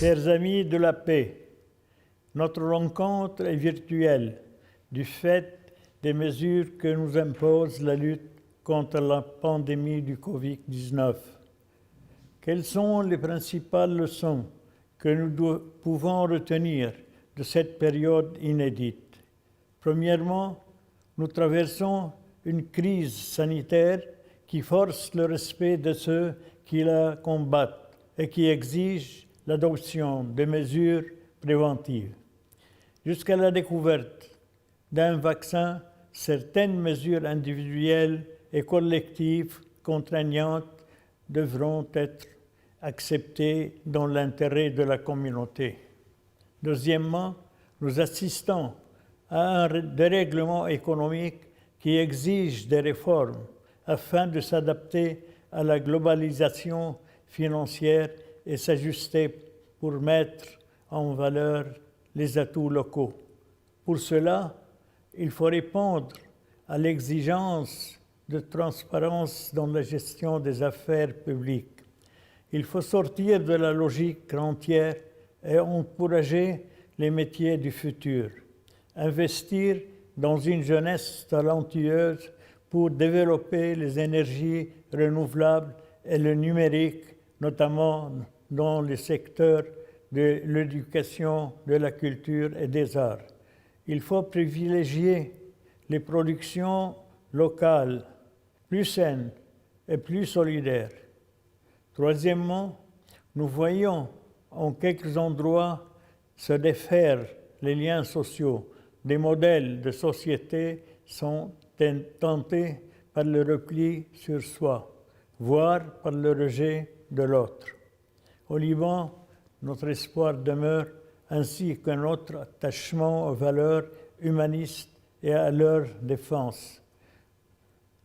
Chers amis de la paix, notre rencontre est virtuelle du fait des mesures que nous impose la lutte contre la pandémie du Covid-19. Quelles sont les principales leçons que nous pouvons retenir de cette période inédite? Premièrement, nous traversons une crise sanitaire qui force le respect de ceux qui la combattent et qui exige l'adoption de mesures préventives. Jusqu'à la découverte d'un vaccin, certaines mesures individuelles et collectives contraignantes devront être acceptées dans l'intérêt de la communauté. Deuxièmement, nous assistons à un dérèglement économique qui exige des réformes afin de s'adapter à la globalisation financière et s'ajuster pour mettre en valeur les atouts locaux. Pour cela, il faut répondre à l'exigence de transparence dans la gestion des affaires publiques. Il faut sortir de la logique rentière et encourager les métiers du futur. Investir dans une jeunesse talentueuse pour développer les énergies renouvelables et le numérique, notamment dans les secteurs de l'éducation, de la culture et des arts. Il faut privilégier les productions locales, plus saines et plus solidaires. Troisièmement, nous voyons en quelques endroits se défaire les liens sociaux. Des modèles de société sont tentés par le repli sur soi, voire par le rejet de l'autre. Au Liban, notre espoir demeure, ainsi que notre attachement aux valeurs humanistes et à leur défense.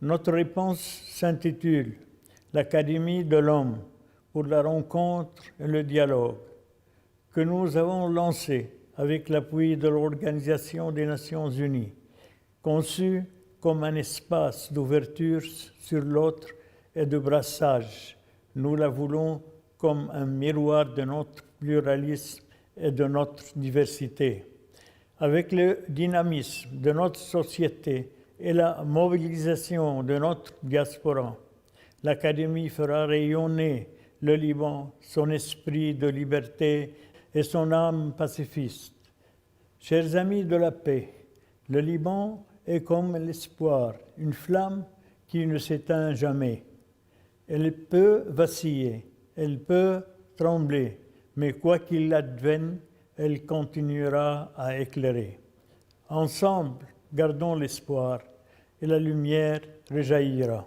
Notre réponse s'intitule « L'Académie de l'Homme pour la rencontre et le dialogue » que nous avons lancée avec l'appui de l'Organisation des Nations Unies, conçue comme un espace d'ouverture sur l'autre et de brassage. Nous la voulons comme un miroir de notre pluralisme et de notre diversité. Avec le dynamisme de notre société et la mobilisation de notre diaspora, l'Académie fera rayonner le Liban, son esprit de liberté et son âme pacifiste. Chers amis de la paix, le Liban est comme l'espoir, une flamme qui ne s'éteint jamais. Elle peut vaciller, elle peut trembler, mais quoi qu'il advienne, elle continuera à éclairer. Ensemble, gardons l'espoir et la lumière rejaillira.